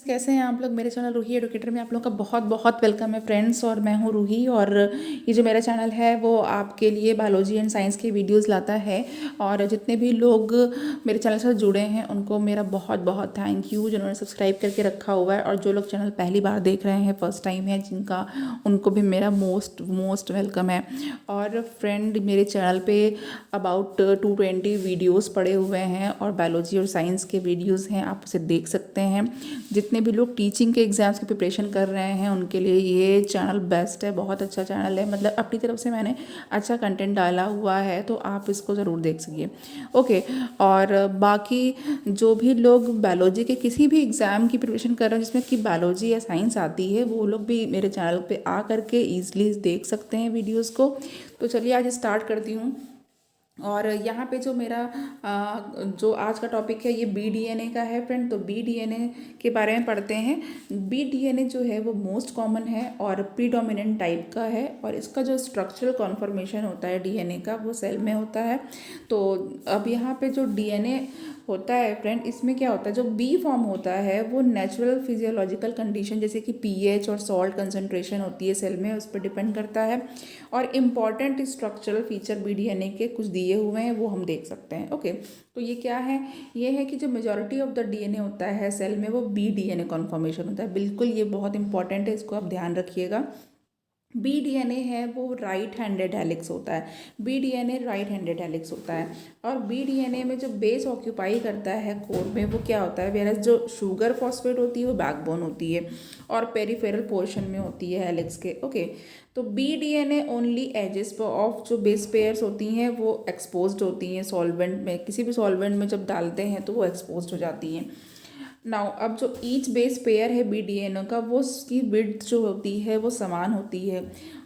कैसे हैं आप लोग। मेरे चैनल रूही एडुकेटर में आप लोगों का बहुत बहुत वेलकम है फ्रेंड्स। और मैं हूँ रूही और ये जो मेरा चैनल है वो आपके लिए बायोलॉजी एंड साइंस के वीडियोस लाता है। और जितने भी लोग मेरे चैनल से जुड़े हैं उनको मेरा बहुत बहुत थैंक यू, जिन्होंने सब्सक्राइब करके रखा हुआ है। और जो लोग चैनल पहली बार देख रहे हैं, फर्स्ट टाइम है जिनका, उनको भी मेरा मोस्ट मोस्ट वेलकम है। और फ्रेंड, मेरे चैनल पे अबाउट 220 वीडियोज़ पड़े हुए हैं और बायोलॉजी और साइंस के वीडियोज़ हैं, आप उसे देख सकते हैं। जितने भी लोग टीचिंग के एग्ज़ाम्स की प्रिपरेशन कर रहे हैं उनके लिए ये चैनल बेस्ट है, बहुत अच्छा चैनल है। मतलब अपनी तरफ से मैंने अच्छा कंटेंट डाला हुआ है, तो आप इसको ज़रूर देख सकिए। ओके। और बाकी जो भी लोग बायोलॉजी के किसी भी एग्ज़ाम की प्रिपरेशन कर रहे हैं जिसमें कि बायोलॉजी या साइंस आती है, वो लोग भी मेरे चैनल पे आ करके ईजिली देख सकते हैं वीडियोज़ को। तो चलिए आज स्टार्ट करती हूँ। और यहाँ पे जो मेरा जो आज का टॉपिक है ये BDNA का है फ्रेंड। तो BDNA के बारे में पढ़ते हैं। BDNA जो है वो मोस्ट कॉमन है और प्रीडोमिनेंट टाइप का है, और इसका जो स्ट्रक्चरल कॉन्फर्मेशन होता है DNA का, वो सेल में होता है। तो अब यहाँ पे जो DNA होता है फ्रेंड, इसमें क्या होता है, जो बी फॉर्म होता है वो नेचुरल फिजियोलॉजिकल कंडीशन जैसे कि pH और सॉल्ट कंसंट्रेशन होती है सेल में, उस पर डिपेंड करता है। और इम्पॉर्टेंट स्ट्रक्चरल फीचर BDNA के कुछ दिए हुए हैं, वो हम देख सकते हैं। ओके। तो ये क्या है, ये है कि जो मेजॉरिटी ऑफ द DNA होता है सेल में वो BDNA कॉन्फर्मेशन होता है। बिल्कुल, ये बहुत इंपॉर्टेंट है, इसको आप ध्यान रखिएगा। BDNA है वो राइट हैंडेड हेलिक्स होता है। BDNA राइट हैंडेड हेलिक्स होता है। और BDNA में जो बेस ऑक्यूपाई करता है कोर में, वो क्या होता है, वेरस जो शुगर फॉस्फेट होती है वो बैकबोन होती है और पेरिफेरल पोर्शन में होती है हेलिक्स के। ओके। तो BDNA ओनली एजेस ऑफ जो बेस पेयर्स होती हैं वो एक्सपोज्ड होती हैं सॉल्वेंट में, किसी भी सॉल्वेंट में जब डालते हैं तो वो एक्सपोज्ड हो जाती हैं। नाउ अब जो ईच बेस पेयर है BDNA का, वो उसकी विड्थ जो होती है वो समान होती है।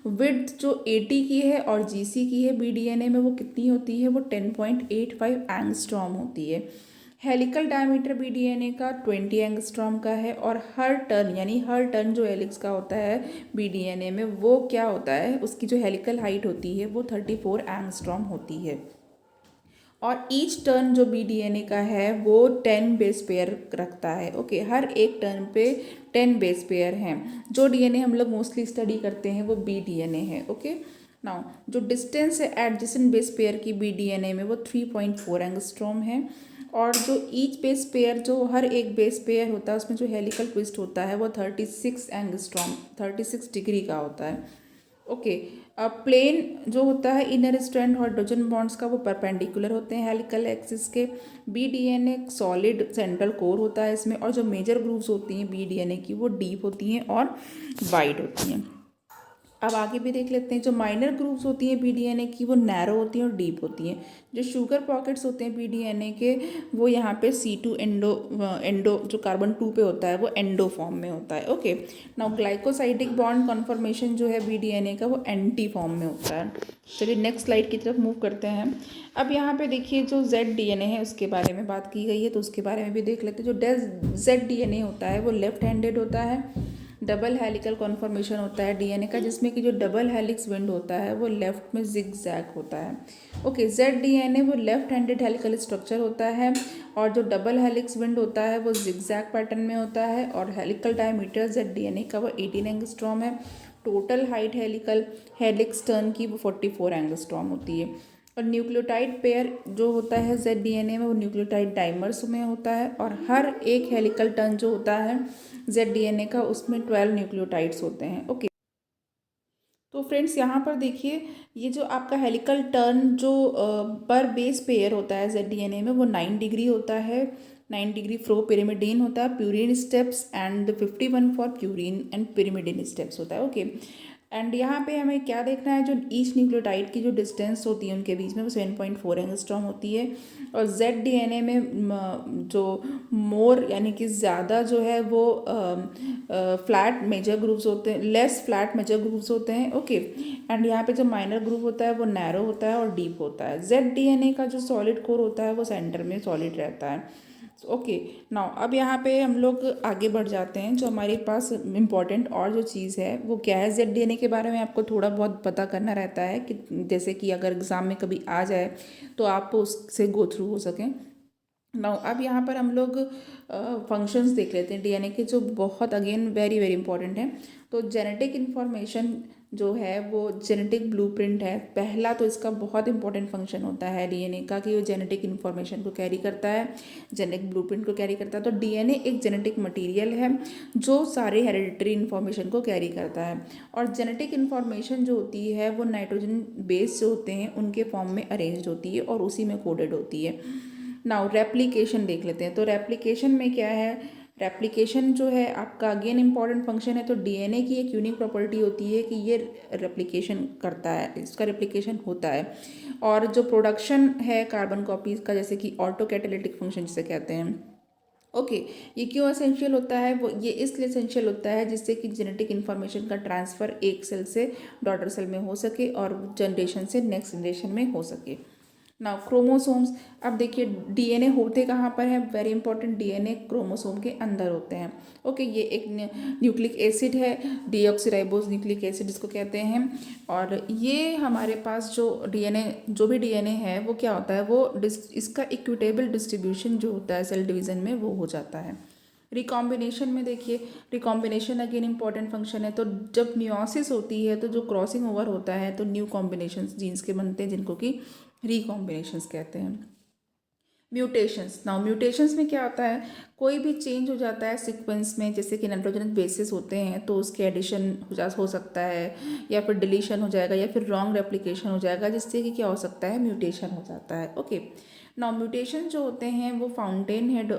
विड्थ जो 80 की है और GC की है BDNA में, वो कितनी होती है, वो 10.85 एंगस्ट्रॉम होती है। हेलिकल डायमीटर BDNA का 20 एंगस्ट्रॉम का है। और हर टर्न, यानी हर टर्न जो हेलिक्स का होता है BDNA में, वो क्या होता है, उसकी जो हेलिकल हाइट होती है वो 34 एंगस्ट्रॉम होती है। और ईच टर्न जो BDNA का है वो 10 बेस पेयर रखता है। ओके। हर एक टर्न पे 10 बेस पेयर हैं। जो DNA हम लोग मोस्टली स्टडी करते हैं वो BDNA है। ओके। नाउ जो डिस्टेंस है एडजेसेंट बेस पेयर की BDNA में, वो 3.4 एंगस्ट्रॉम है। और जो ईच बेस पेयर, जो हर एक बेस पेयर होता है उसमें जो हेलिकल ट्विस्ट होता है वो 36 एंगस्ट्रॉम, 36 डिग्री का होता है। ओके। अब प्लेन जो होता है इनर स्ट्रैंड हाइड्रोजन बॉन्ड्स का, वो परपेंडिकुलर होते हैं हेलिकल एक्सिस के। BDNA सॉलिड सेंट्रल कोर होता है इसमें। और जो मेजर ग्रूव्स होती हैं BDNA की, वो डीप होती हैं और वाइड होती हैं। अब आगे भी देख लेते हैं। जो माइनर ग्रुप्स होती हैं BDNA की, वो नैरो होती हैं और डीप होती हैं। जो शुगर पॉकेट्स होते हैं BDNA के, वो यहाँ पे C2 एंडो एंडो जो कार्बन 2 पे होता है वो एंडो फॉर्म में होता है। Okay. Now glycosidic bond conformation जो है BDNA का, वो एंटी फॉर्म में होता है। चलिए नेक्स्ट स्लाइड की तरफ मूव करते हैं। अब यहाँ पे देखिए जो ZDNA है उसके बारे में बात की गई है, तो उसके बारे में भी देख लेते हैं। जो ZDNA होता है वो लेफ्ट हैंडेड होता है। डबल हेलिकल कॉन्फर्मेशन होता है DNA का, जिसमें कि जो डबल हेलिक्स विंड होता है वो लेफ्ट में जिगजैग होता है। ओके। ZDNA वो लेफ्ट हैंडेड हेलिकल स्ट्रक्चर होता है। और जो डबल हेलिक्स विंड होता है वो जिगजैग पैटर्न में होता है। और हेलिकल डायमीटर ZDNA का वो 18 एंगस्ट्रॉम है। Total height helical helix turn की वो 44 एंगस्ट्रॉम होती है। और न्यूक्लियोटाइड पेयर जो होता है ZDNA में, वो न्यूक्लियोटाइड डाइमर्स में होता है। और हर एक हेलिकल टर्न जो होता है ZDNA का, उसमें 12 न्यूक्लियोटाइड्स होते हैं। ओके। तो फ्रेंड्स यहाँ पर देखिए, ये जो आपका हेलिकल टर्न जो पर बेस पेयर होता है ZDNA में, वो 9 डिग्री होता है। 9 डिग्री फ्रो पिरिमिडीन होता है, purine steps and 51 for purine and pyrimidine steps होता है। ओके। एंड यहाँ पे हमें क्या देखना है, जो ईच न्यूक्लियोटाइड की जो डिस्टेंस होती है उनके बीच में, वो 7.4 एंगस्ट्रॉम होती है। और ZDNA में जो मोर यानी कि ज़्यादा जो है वो फ्लैट मेजर ग्रुप्स होते हैं, लेस फ्लैट मेजर ग्रुप्स होते हैं। ओके। एंड यहाँ पे जो माइनर ग्रुप होता है वो नैरो होता है और डीप होता है। ZDNA का जो सॉलिड कोर होता है वो सेंटर में सॉलिड रहता है। ओके। नाउ अब यहाँ पे हम लोग आगे बढ़ जाते हैं। जो हमारे पास इम्पॉर्टेंट और जो चीज़ है वो क्या है, ZDNA के बारे में आपको थोड़ा बहुत पता करना रहता है कि जैसे कि अगर एग्ज़ाम में कभी आ जाए तो आप उससे गो थ्रू हो सकें। नाउ अब यहाँ पर हम लोग फंक्शंस देख लेते हैं डीएनए के, जो बहुत अगेन वेरी वेरी इंपॉर्टेंट है। तो जेनेटिक इन्फॉर्मेशन जो है वो जेनेटिक ब्लूप्रिंट है पहला। तो इसका बहुत इंपॉर्टेंट फंक्शन होता है डीएनए का कि वो जेनेटिक इन्फॉर्मेशन को कैरी करता है, जेनेटिक ब्लूप्रिंट को कैरी करता है। तो डीएनए एक जेनेटिक मटेरियल है जो सारे हेरिडिटरी इन्फॉर्मेशन को कैरी करता है। और जेनेटिक इन्फॉर्मेशन जो होती है वो नाइट्रोजन बेस जो होते हैं उनके फॉर्म में अरेंज होती है और उसी में कोडेड होती है। नाउ रेप्लिकेशन देख लेते हैं। तो रेप्लिकेशन में क्या है, रेप्लिकेशन जो है आपका अगेन इंपॉर्टेंट फंक्शन है। तो डीएनए की एक यूनिक प्रॉपर्टी होती है कि ये रेप्लिकेशन करता है, इसका रेप्लिकेशन होता है। और जो प्रोडक्शन है कार्बन कॉपीज का, जैसे कि ऑटो कैटालिटिक फंक्शन जिसे कहते हैं, ओके ये क्यों एसेंशियल होता है, वो ये इसलिए एसेंशियल होता है जिससे कि जेनेटिक इन्फॉर्मेशन का ट्रांसफ़र एक सेल से डॉटर सेल में हो सके और जनरेशन से नेक्स्ट जनरेशन में हो सके। नाउ क्रोमोसोम्स, अब देखिए डीएनए होते कहाँ पर है, वेरी इंपॉर्टेंट, डीएनए क्रोमोसोम के अंदर होते हैं। ओके ये एक न्यूक्लिक एसिड है, डीऑक्सीराइबोज न्यूक्लिक एसिड जिसको कहते हैं। और ये हमारे पास जो डीएनए, जो भी डीएनए है वो क्या होता है, वो इसका इक्विटेबल डिस्ट्रीब्यूशन जो होता है सेल डिवीज़न में वो हो जाता है। रिकॉम्बिनेशन में देखिए, रिकॉम्बिनेशन अगेन इंपॉर्टेंट फंक्शन है। तो जब मियोसिस होती है तो जो क्रॉसिंग ओवर होता है तो न्यू कॉम्बिनेशन जीन्स के बनते हैं जिनको कि रिकॉम्बिनेशंस कहते हैं। म्यूटेशंस, नाउ म्यूटेशंस में क्या होता है, कोई भी चेंज हो जाता है सीक्वेंस में, जैसे कि नाइट्रोजनस बेसिस होते हैं तो उसके एडिशन हो सकता है, या फिर डिलीशन हो जाएगा, या फिर रॉन्ग रेप्लिकेशन हो जाएगा, जिससे कि क्या हो सकता है, म्यूटेशन हो जाता है। ओके नाउ म्यूटेशन जो होते हैं वो फाउंटेन हेड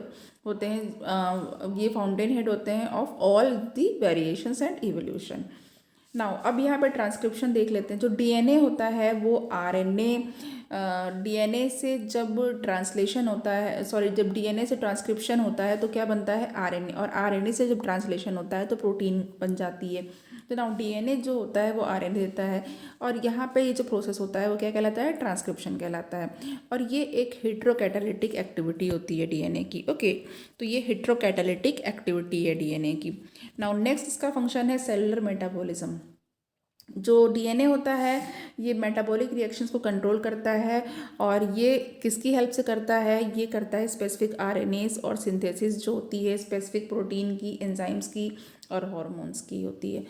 होते हैं, ये फाउंटेन हेड होते हैं of all the variations and evolution. Now अब यहाँ पर ट्रांसक्रिप्शन देख लेते हैं। जो डीएनए होता है वो आरएनए, डीएनए से जब ट्रांसलेशन होता है, सॉरी जब डीएनए से ट्रांसक्रिप्शन होता है तो क्या बनता है, आरएनए, और आरएनए से जब ट्रांसलेशन होता है तो प्रोटीन बन जाती है। तो नाउ डीएनए जो होता है वो आरएनए देता है, और यहाँ पे ये जो प्रोसेस होता है वो क्या कहलाता है, ट्रांसक्रिप्शन कहलाता है। और ये एक हेट्रोकैटालिटिक एक्टिविटी होती है डीएनए की। ओके तो ये हेट्रोकैटालिटिक एक्टिविटी है डीएनए की। नाउ नेक्स्ट इसका फंक्शन है सेलुलर मेटाबॉलिज्म। जो डीएनए होता है ये मेटाबॉलिक रिएक्शंस को कंट्रोल करता है, और ये किसकी हेल्प से करता है, ये करता है स्पेसिफिक आरएनएस और सिंथेसिस जो होती है स्पेसिफिक प्रोटीन की, एंजाइम्स की और हार्मोन्स की होती है।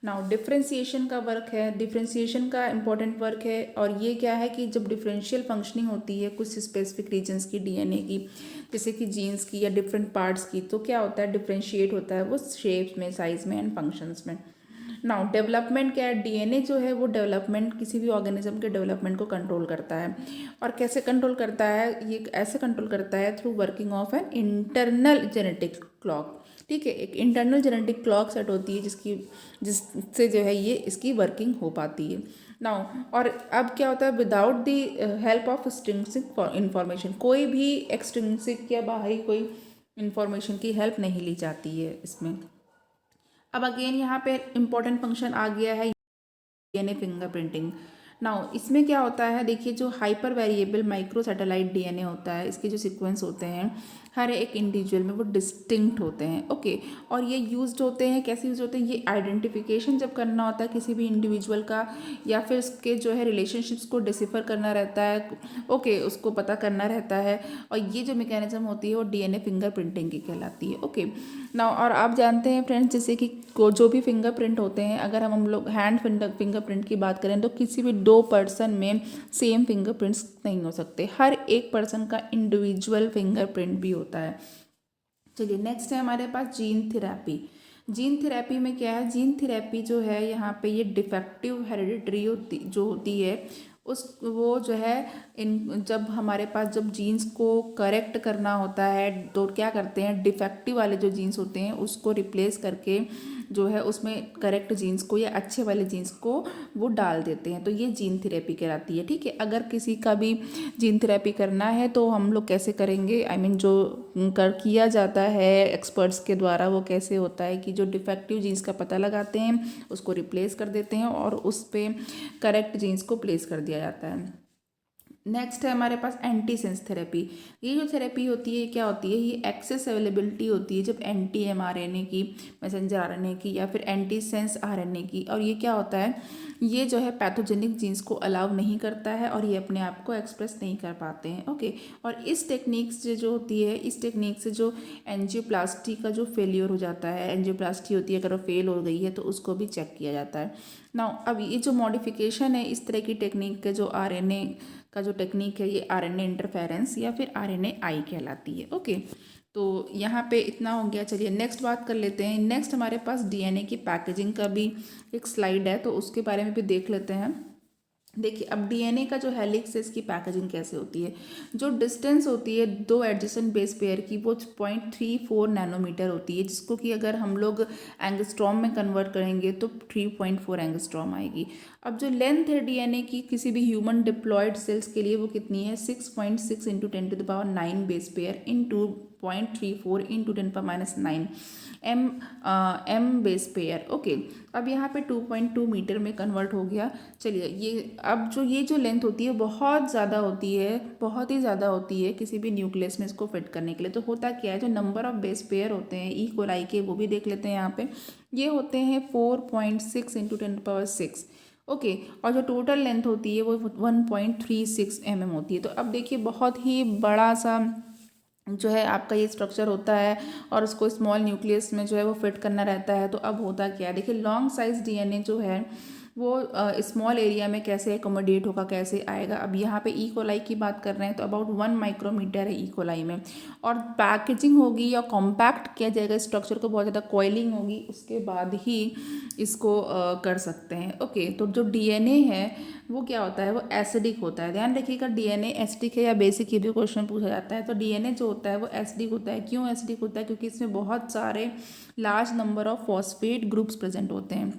नाउ डिफरेंशिएशन का वर्क है, डिफरेंशिएशन का इंपॉर्टेंट वर्क है, और ये क्या है कि जब डिफरेंशियल फंक्शनिंग होती है कुछ स्पेसिफिक रीजन्स की डीएनए की, जैसे कि जीन्स की या डिफरेंट पार्ट्स की, तो क्या होता है, डिफरेंशिएट होता है वो शेप्स में, साइज में एंड फंक्शंस में। नाउ डेवलपमेंट क्या है, डीएनए जो है वो डेवलपमेंट, किसी भी ऑर्गेनिज्म के डेवलपमेंट को कंट्रोल करता है। और कैसे कंट्रोल करता है, ये ऐसे कंट्रोल करता है through working of an internal genetic clock. ठीक है, एक इंटरनल जेनेटिक क्लॉक सेट होती है जिससे जो है ये इसकी वर्किंग हो पाती है। नाउ और अब क्या होता है, without the help of extrinsic information, कोई भी एक्सट्रिंसिक या बाहरी कोई इंफॉर्मेशन की हेल्प नहीं ली जाती है इसमें। अब अगेन यहाँ पे इम्पोर्टेंट फंक्शन आ गया है डीएनए फिंगरप्रिंटिंग। नाउ इसमें क्या होता है, देखिए जो hyper variable micro satellite DNA होता है, इसके जो सीक्वेंस होते हैं हर एक इंडिविजुअल में वो डिस्टिंक्ट होते हैं। ओके और ये यूज्ड होते हैं, कैसे यूज होते हैं, ये आइडेंटिफिकेशन जब करना होता है किसी भी इंडिविजुअल का, या फिर उसके जो है रिलेशनशिप्स को डिसिफर करना रहता है, ओके उसको पता करना रहता है। और ये जो मैकेनिज्म होती है वो डीएनए फिंगरप्रिंटिंग की कहलाती है। ओके नाउ और आप जानते हैं फ्रेंड्स, जैसे कि जो भी फिंगरप्रिंट होते हैं, अगर हम लोग हैंड फिंगरप्रिंट की बात करें तो किसी भी दो पर्सन में सेम फिंगरप्रिंट्स नहीं हो सकते, हर एक पर्सन का इंडिविजुअल फिंगरप्रिंट भी होता है। चलिए नेक्स्ट है हमारे पास जीन थेरेपी। जीन थेरेपी में क्या है, जीन थेरेपी जो है यहाँ पे ये डिफेक्टिव हेरिडिटरी जो होती है उस वो जो है इन जब हमारे पास जब जीन्स को करेक्ट करना होता है तो क्या करते हैं, डिफेक्टिव वाले जो जीन्स होते हैं उसको रिप्लेस करके जो है उसमें करेक्ट जीन्स को या अच्छे वाले जीन्स को वो डाल देते हैं, तो ये जीन थेरेपी कहलाती है। ठीक है, अगर किसी का भी जीन थेरेपी करना है तो हम लोग कैसे करेंगे, आई मीन जो किया जाता है एक्सपर्ट्स के द्वारा, वो कैसे होता है कि जो डिफेक्टिव जीन्स का पता लगाते हैं उसको रिप्लेस कर देते हैं और उस पर करेक्ट जीन्स को प्लेस कर दिया जाता है। नेक्स्ट है हमारे पास एंटीसेंस थेरेपी। ये जो थेरेपी होती है क्या होती है, ये एक्सेस अवेलेबिलिटी होती है जब एंटी mRNA की, मैसेंजर आरएनए की या फिर एंटीसेंस आरएनए की। और ये क्या होता है, ये जो है पैथोजेनिक जीन्स को अलाउ नहीं करता है और ये अपने आप को एक्सप्रेस नहीं कर पाते हैं। ओके, और इस टेक्निक से जो होती है, इस टेक्निक से जो एंजियोप्लास्टी का जो फेलियर हो जाता है, एंजियोप्लास्टी होती है अगर वो फेल हो गई है तो उसको भी चेक किया जाता है। नाउ अब ये जो मॉडिफिकेशन है इस तरह की टेक्निक के, जो आरएनए का जो टेक्निक है, ये आरएनए इंटरफेरेंस या फिर आरएनए-आई कहलाती है। ओके, तो यहाँ पे इतना हो गया। चलिए नेक्स्ट बात कर लेते हैं। नेक्स्ट हमारे पास डीएनए की पैकेजिंग का भी एक स्लाइड है, तो उसके बारे में भी देख लेते हैं। देखिए अब डीएनए का जो हेलिक्स है इसकी पैकेजिंग कैसे होती है। जो डिस्टेंस होती है दो एडजेसेंट बेस पेयर की, वो 0.34 नैनोमीटर होती है, जिसको कि अगर हम लोग एंगस्ट्रॉम में कन्वर्ट करेंगे तो 3.4 एंगस्ट्रॉम आएगी। अब जो लेंथ है डीएनए की किसी भी ह्यूमन डिप्लॉयड सेल्स के लिए वो कितनी है, 6.6 into 10⁻9 base pair into 0.34 into 10⁻9 M base pair. Okay, अब यहाँ पे 2.2 मीटर में कन्वर्ट हो गया। चलिए ये अब ये जो लेंथ होती है बहुत ज़्यादा होती है, बहुत ही ज़्यादा होती है किसी भी न्यूक्लियस में इसको फिट करने के लिए। तो होता क्या है, जो नंबर ऑफ बेस पेयर होते हैं ई कोलाई के, वो भी देख लेते हैं यहाँ पे। ये होते हैं 4.6 इंटू 10⁻6। ओके, और जो टोटल लेंथ होती है वो 1.36 होती है। तो अब देखिए बहुत ही बड़ा सा जो है आपका ये स्ट्रक्चर होता है और उसको स्मॉल न्यूक्लियस में जो है वो फिट करना रहता है। तो अब होता क्या है, देखिए लॉन्ग साइज डीएनए जो है वो स्मॉल एरिया में कैसे एकोमोडेट होगा, कैसे आएगा। अब यहाँ पे ई कोलाई की बात कर रहे हैं तो अबाउट 1 माइक्रोमीटर है ई कोलाई में। और पैकेजिंग होगी या कॉम्पैक्ट किया जाएगा स्ट्रक्चर को, बहुत ज़्यादा कॉइलिंग होगी, उसके बाद ही इसको कर सकते हैं। ओके, तो जो डीएनए है वो क्या होता है, वो एसिडिक होता है। ध्यान रखिएगा, डीएनए एसिडिक है या बेसिक, ये भी क्वेश्चन पूछा जाता है। तो डीएनए जो होता है वो एसिडिक होता है। क्यों एसिडिक होता है, क्योंकि इसमें बहुत सारे large number of phosphate groups present होते हैं।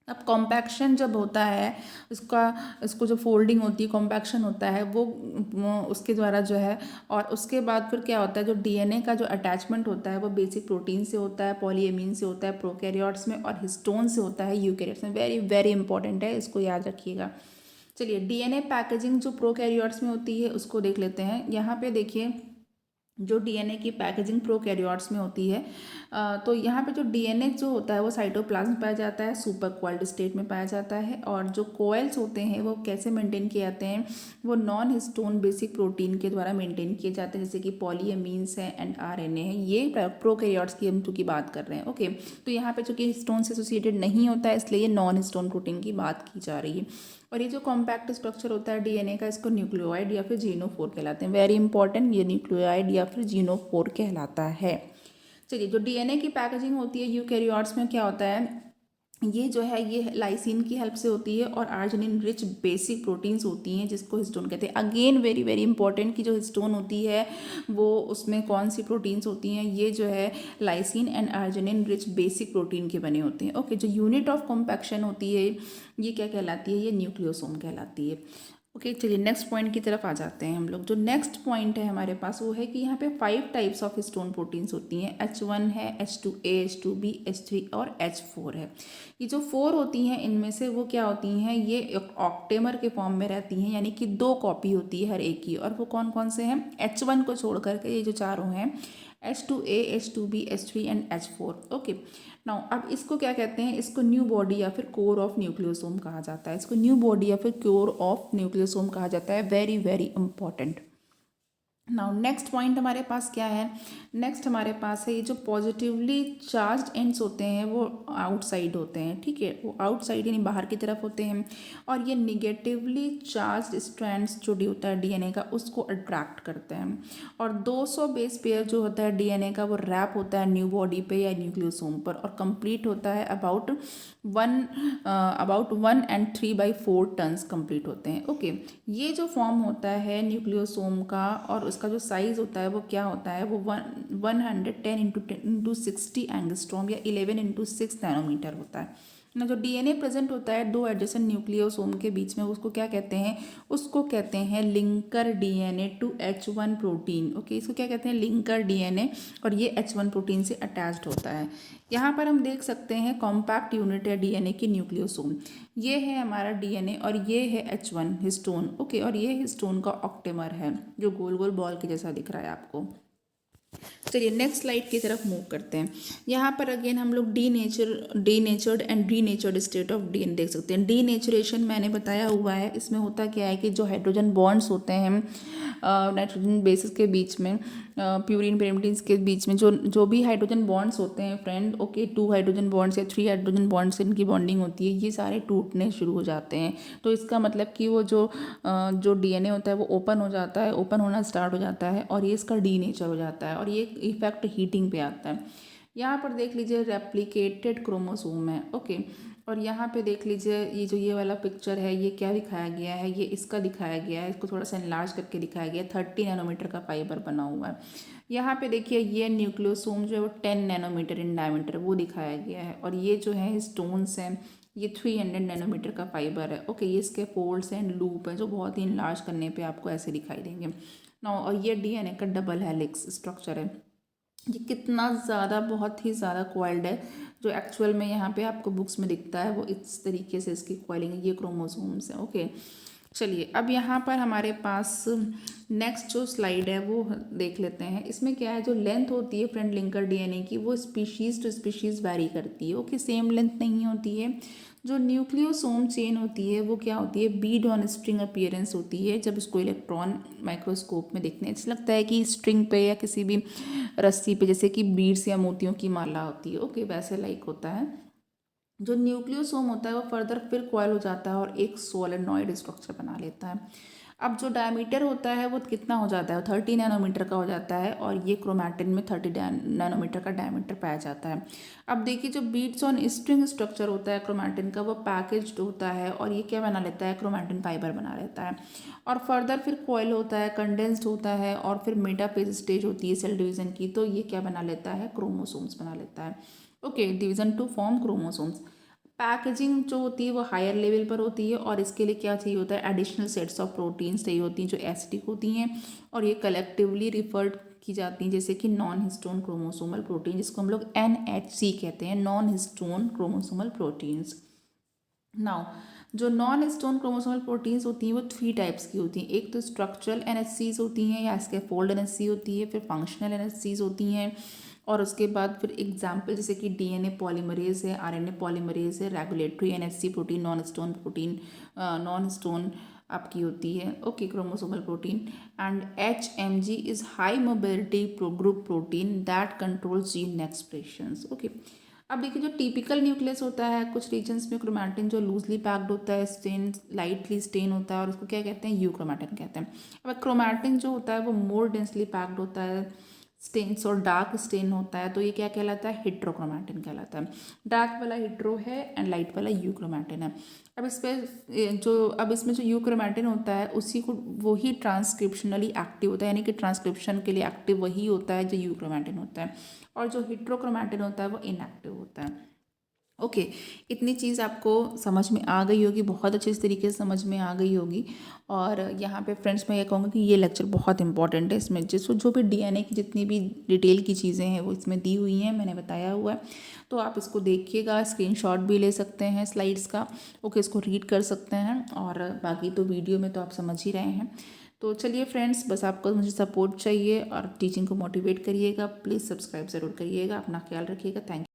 अब कॉम्पैक्शन जब होता है इसको जो फोल्डिंग होती है, कॉम्पैक्शन होता है वो उसके द्वारा जो है। और उसके बाद फिर क्या होता है, जो डीएनए का जो अटैचमेंट होता है वो बेसिक प्रोटीन से होता है, पॉलीएमीन से होता है प्रोकैरियोट्स में, और हिस्टोन से होता है यूकैरियोट्स में। वेरी वेरी इंपॉर्टेंट है, इसको याद रखिएगा। चलिए डीएनए पैकेजिंग जो प्रोकैरियोट्स में होती है उसको देख लेते हैं। यहाँ पे देखिए जो डीएनए की पैकेजिंग प्रोकैरियोट्स में होती है, तो यहाँ पे जो डीएनए जो होता है वो साइटोप्लाज्म में पाया जाता है, सुपर कोइल्ड स्टेट में पाया जाता है। और जो कोयल्स होते हैं वो कैसे मेंटेन किए जाते हैं, वो नॉन हिस्टोन बेसिक प्रोटीन के द्वारा मेंटेन किए जाते हैं, जैसे कि पॉलीएमीन्स है एंड आरएनए है। ये प्रोकैरियोट्स की हम चूँकि बात कर रहे हैं। ओके, तो यहाँ पे चूँकि हिस्टोन से एसोसिएटेड नहीं होता है इसलिए ये नॉन हिस्टोन प्रोटीन की बात की जा रही है। और ये जो कॉम्पैक्ट स्ट्रक्चर होता है डीएनए का, इसको न्यूक्लियोइड या फिर जीनोफोर कहलाते हैं। वेरी इंपॉर्टेंट, ये न्यूक्लियोइड या फिर जीनोफोर कहलाता है। चलिए जो डीएनए की पैकेजिंग होती है यूकैरियोट्स में क्या होता है, ये जो है ये लाइसिन की हेल्प से होती है और आर्जिनिन रिच बेसिक प्रोटीन्स होती हैं जिसको हिस्टोन कहते हैं। अगेन वेरी वेरी इंपॉर्टेंट कि जो हिस्टोन होती है वो उसमें कौन सी प्रोटीन्स होती हैं, ये जो है lysine and arginine rich basic protein के बने होते हैं। ओके, जो यूनिट ऑफ कॉम्पैक्शन होती है ये क्या कहलाती है, ये न्यूक्लियोसोम कहलाती है। ओके, चलिए नेक्स्ट पॉइंट की तरफ आ जाते हैं हम लोग। जो नेक्स्ट पॉइंट है हमारे पास वो है कि यहाँ पे 5 टाइप्स ऑफ हिस्टोन प्रोटीन्स होती हैं। H1 है, H2A, H2B, H3 और H4 है। ये जो 4 होती हैं इनमें से वो क्या होती हैं, ये ऑक्टेमर के फॉर्म में रहती हैं, यानी कि 2 कॉपी होती है हर एक की। और वो कौन कौन से हैं, H1 को छोड़ करके ये जो चारों हैं, H2A, H2B, H3 and H4। Okay, now अब इसको क्या कहते हैं, इसको न्यू बॉडी या फिर कोर ऑफ न्यूक्लियोसोम कहा जाता है। इसको न्यू बॉडी या फिर कोर ऑफ न्यूक्लियोसोम कहा जाता है। Very very important. Now next point हमारे पास क्या है, नेक्स्ट हमारे पास है ये जो पॉजिटिवली चार्ज एंड्स होते हैं वो आउटसाइड होते हैं। ठीक है, वो आउटसाइड यानी बाहर की तरफ होते हैं। और ये निगेटिवली चार्ज स्ट्रैंड्स जो होता है डीएनए का उसको अट्रैक्ट करते हैं। और 200 बेस पेयर जो होता है डीएनए का वो रैप होता है न्यू बॉडी पे या न्यूक्लियोसोम पर, और कंप्लीट होता है अबाउट 1 and 3/4 टन्स कंप्लीट होते हैं। ओके, ये जो फॉर्म होता है न्यूक्लियोसोम का और उसका जो साइज़ होता है वो क्या होता है, वो 110 इंटू 60 एंगस्ट्रॉम या 11 इंटू 6 नैनोमीटर होता है। ना जो डीएनए प्रेजेंट होता है दो एडजेसेंट न्यूक्लियोसोम के बीच में, उसको क्या कहते हैं, उसको कहते हैं linker DNA to H1 protein. Okay, इसको क्या कहते हैं, लिंकर डीएनए, और ये H1 प्रोटीन से अटैच्ड होता है। यहाँ पर हम देख सकते हैं कॉम्पैक्ट यूनिट है डीएनए की न्यूक्लियोसोम। ये है हमारा डीएनए और ये है H1 हिस्टोन। ओके, और ये हिस्टोन का ऑक्टेमर है जो गोल गोल बॉल के जैसा दिख रहा है आपको। चलिए नेक्स्ट स्लाइड की तरफ मूव करते हैं। यहाँ पर अगेन हम लोग denatured and denatured state of DNA देख सकते हैं। डीनेचरेशन मैंने बताया हुआ है, इसमें होता क्या है कि जो हाइड्रोजन बॉन्ड्स होते हैं नाइट्रोजन बेसिस के बीच में, प्यूरिन पेरिमिडिन्स के बीच में जो भी हाइड्रोजन बॉन्ड्स होते हैं फ्रेंड, ओके, 2 हाइड्रोजन बॉन्ड्स या 3 हाइड्रोजन बॉन्ड्स इनकी बॉन्डिंग होती है, ये सारे टूटने शुरू हो जाते हैं। तो इसका मतलब कि वो जो डीएनए होता है वो ओपन हो जाता है, ओपन होना स्टार्ट हो जाता है, और ये इसका डीनेचर हो जाता है, और ये इफेक्ट हीटिंग पे आता है। यहाँ पर देख लीजिए रेप्लिकेटेड क्रोमोसोम है। ओके, और यहाँ पे देख लीजिए ये वाला पिक्चर है, ये क्या दिखाया गया है, ये इसका दिखाया गया है, इसको थोड़ा सा एनलार्ज करके दिखाया गया है। 30 नैनोमीटर का फाइबर बना हुआ है। यहाँ पे देखिए ये न्यूक्लियोसोम जो है वो 10 नैनोमीटर इन डायमीटर वो दिखाया गया है, और ये जो है स्टोन्स हैं ये 300 नैनोमीटर का फाइबर है। ओके, ये इसके फोल्ड्स एंड लूप है जो बहुत ही इनलार्ज करने पे आपको ऐसे दिखाई देंगे ना। और ये डीएनए का डबल हेलिक्स स्ट्रक्चर है। ये कितना ज़्यादा, बहुत ही ज़्यादा कॉइल्ड है, जो एक्चुअल में यहाँ पे आपको बुक्स में दिखता है वो इस तरीके से इसकी कॉइलिंग है। ये क्रोमोसोम्स है। ओके, चलिए अब यहाँ पर हमारे पास नेक्स्ट जो स्लाइड है वो देख लेते हैं। इसमें क्या है, जो लेंथ होती है फ्रेंड लिंकर डीएनए की वो स्पीशीज़ टू स्पीशीज़ वैरी करती है। ओके, सेम लेंथ नहीं होती है। जो न्यूक्लियोसोम चेन होती है वो क्या होती है, बीड ऑन स्ट्रिंग अपीयरेंस होती है। जब इसको इलेक्ट्रॉन माइक्रोस्कोप में देखने ऐसा लगता है कि स्ट्रिंग पे या किसी भी रस्सी पे, जैसे कि बीड्स या मोतियों की माला होती है। ओके, वैसे लाइक होता है। जो न्यूक्लियोसोम होता है वो फर्दर फिर कॉइल हो जाता है और एक सोलेनॉइड स्ट्रक्चर बना लेता है। अब जो डायमीटर होता है वो कितना हो जाता है, 30 नैनोमीटर का हो जाता है, और ये क्रोमैटिन में 30 नैनोमीटर का डायमीटर पाया जाता है। अब देखिए जो बीट्स ऑन स्ट्रिंग स्ट्रक्चर होता है क्रोमैटिन का वो पैकेज्ड होता है, और ये क्या बना लेता है, क्रोमैटिन फाइबर बना लेता है, और फर्दर फिर कॉइल होता है, कंडेंस्ड होता है, और फिर मेटाफेज स्टेज होती है सेल डिवीजन की, तो ये क्या बना लेता है, क्रोमोसोम्स बना लेता है। Okay, division to form chromosomes. Packaging जो होती है वो हायर लेवल पर होती है, और इसके लिए क्या चाहिए होता है, एडिशनल सेट्स ऑफ प्रोटीन्स चाहिए होती हैं जो एसिडिक होती हैं, और ये कलेक्टिवली रिफर्ड की जाती हैं जैसे कि नॉन हिस्टोन क्रोमोसोमल प्रोटीन, जिसको हम लोग NHC कहते हैं, non histone chromosomal proteins. Now जो नॉन हिस्टोन क्रोमोसोमल प्रोटीन्स होती हैं वो 3 टाइप्स की होती हैं। एक तो स्ट्रक्चरल NHCs होती हैं या स्कैफोल्ड NHC होती है, फिर फंक्शनल NHCs होती हैं, और उसके बाद फिर एग्जाम्पल जैसे कि DNA पॉलीमरेज है, RNA पॉलीमरेज है, regulatory NHC protein, non stone आपकी होती है। Okay, chromosomal protein. And HMG is high mobility group protein that controls gene expressions. Okay, अब देखिए जो टिपिकल न्यूक्लियस होता है कुछ रीजन्स में क्रोमैटिन जो लूजली पैक्ड होता है, स्टेन लाइटली स्टेन होता है, और उसको क्या कहते हैं, यूक्रोमैटिन कहते हैं। अब क्रोमैटिन जो होता है वो मोर डेंसली पैक्ड होता है, स्टेन्स और डार्क स्टेन होता है, तो ये क्या कहलाता है, हेट्रोक्रोमैटिन कहलाता है। डार्क वाला हेट्रो है एंड लाइट वाला यूक्रोमैटिन है। अब इसमें जो यूक्रोमैटिन होता है उसी को वही ट्रांसक्रिप्शनली एक्टिव होता है, यानी कि ट्रांसक्रिप्शन के लिए एक्टिव वही होता है जो यूक्रोमैटिन होता है, और जो हेट्रोक्रोमैटिन होता है वो इनएक्टिव होता है। ओके, इतनी चीज़ आपको समझ में आ गई होगी, बहुत अच्छे तरीके से समझ में आ गई होगी। और यहाँ पे फ्रेंड्स मैं ये कहूँगी कि ये लेक्चर बहुत इंपॉर्टेंट है। इसमें जो भी डीएनए की जितनी भी डिटेल की चीज़ें हैं वो इसमें दी हुई हैं, मैंने बताया हुआ है, तो आप इसको देखिएगा, स्क्रीनशॉट भी ले सकते हैं स्लाइड्स का। ओके, इसको रीड कर सकते हैं, और बाकी तो वीडियो में तो आप समझ ही रहे हैं। तो चलिए फ्रेंड्स, बस आपको मुझे सपोर्ट चाहिए और टीचिंग को मोटिवेट करिएगा। प्लीज़ सब्सक्राइब ज़रूर करिएगा। अपना ख्याल रखिएगा। Thank you.